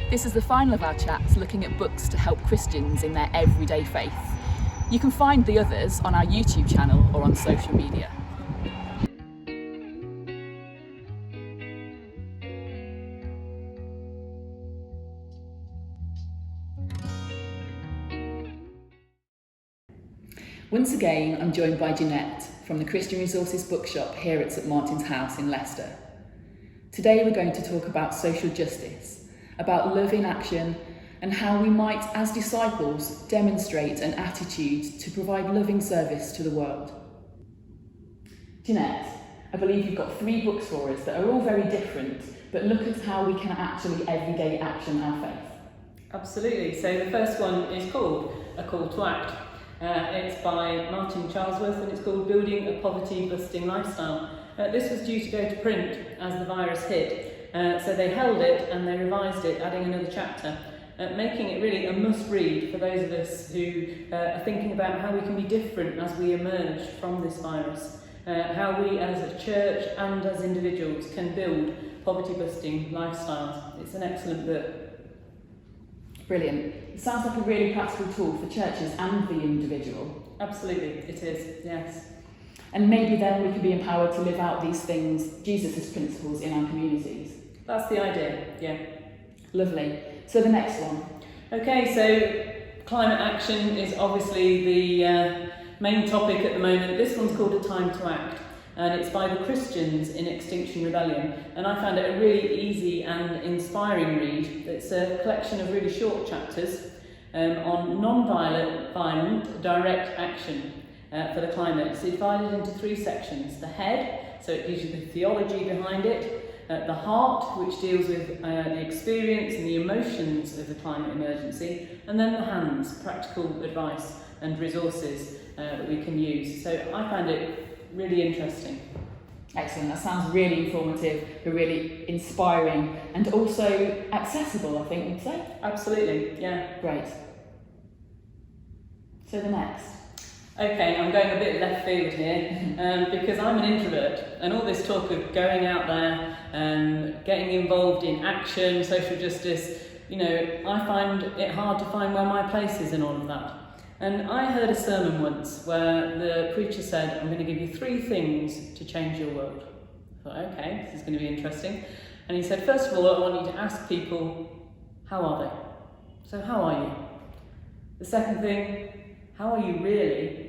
This is the final of our chats looking at books to help Christians in their everyday faith. You can find the others on our YouTube channel or on social media. Once again, I'm joined by Janette from the Christian Resources bookshop here at St Martin's House in Leicester. Today we're going to talk about social justice, about love in action, and how we might, as disciples, demonstrate an attitude to provide loving service to the world. Janette, I believe you've got 3 books for us that are all very different, but look at how we can actually everyday action our faith. Absolutely. So the first one is called A Call to Act. It's by Martin Charlesworth and it's called Building a Poverty-Busting Lifestyle. This was due to go to print as the virus hit, so they held it and they revised it, adding another chapter, making it really a must-read for those of us who are thinking about how we can be different as we emerge from this virus, how we as a church and as individuals can build poverty-busting lifestyles. It's an excellent book. Brilliant. It sounds like a really practical tool for churches and the individual. Absolutely, it is, yes. And maybe then we can be empowered to live out these things, Jesus' principles, in our communities. That's the idea, yeah. Lovely. So the next one. Okay, so climate action is obviously the main topic at the moment. This one's called A Time to Act, and it's by the Christians in Extinction Rebellion. And I found it a really easy and inspiring read. It's a collection of really short chapters on non-violent, direct action for the climate. It's divided into 3 sections. The head, so it gives you the theology behind it. The heart, which deals with the experience and the emotions of the climate emergency. And then the hands, practical advice and resources that we can use. So I found it really interesting. Excellent. That sounds really informative, but really inspiring and also accessible, I think you'd say. Absolutely, yeah. Great. So the next. Okay, I'm going a bit left field here because I'm an introvert, and all this talk of going out there and getting involved in action, social justice, I find it hard to find where my place is in all of that. And I heard a sermon once where the preacher said, I'm going to give you 3 things to change your world. I thought, okay, this is going to be interesting. And he said, first of all, I want you to ask people, how are they? So how are you? The second thing, how are you really?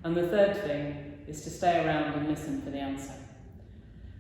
And the third thing is to stay around and listen for the answer.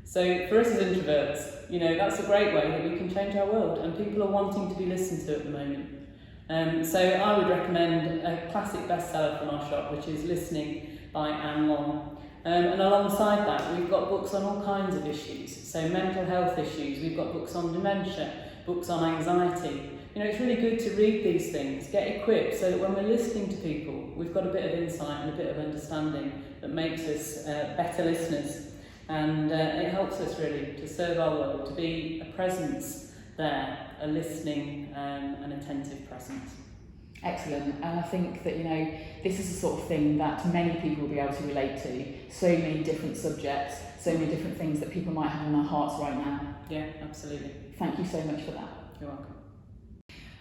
So for us as introverts, that's a great way that we can change our world, and people are wanting to be listened to at the moment. So I would recommend a classic bestseller from our shop, which is Listening by Anne Long. And alongside that, we've got books on all kinds of issues. So mental health issues, we've got books on dementia, books on anxiety. It's really good to read these things, get equipped so that when we're listening to people, we've got a bit of insight and a bit of understanding that makes us better listeners. And it helps us really to serve our world, to be a presence there, a listening and attentive presence. Excellent. And I think that, this is the sort of thing that many people will be able to relate to. So many different subjects, so many different things that people might have in their hearts right now. Yeah, absolutely. Thank you so much for that. You're welcome.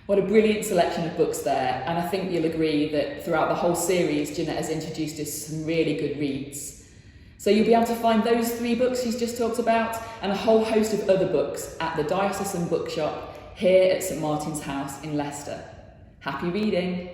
What a brilliant selection of books there, and I think you'll agree that throughout the whole series, Janette has introduced us to some really good reads. So you'll be able to find those 3 books she's just talked about, and a whole host of other books at the Diocese bookshop here at St Martin's House in Leicester. Happy reading!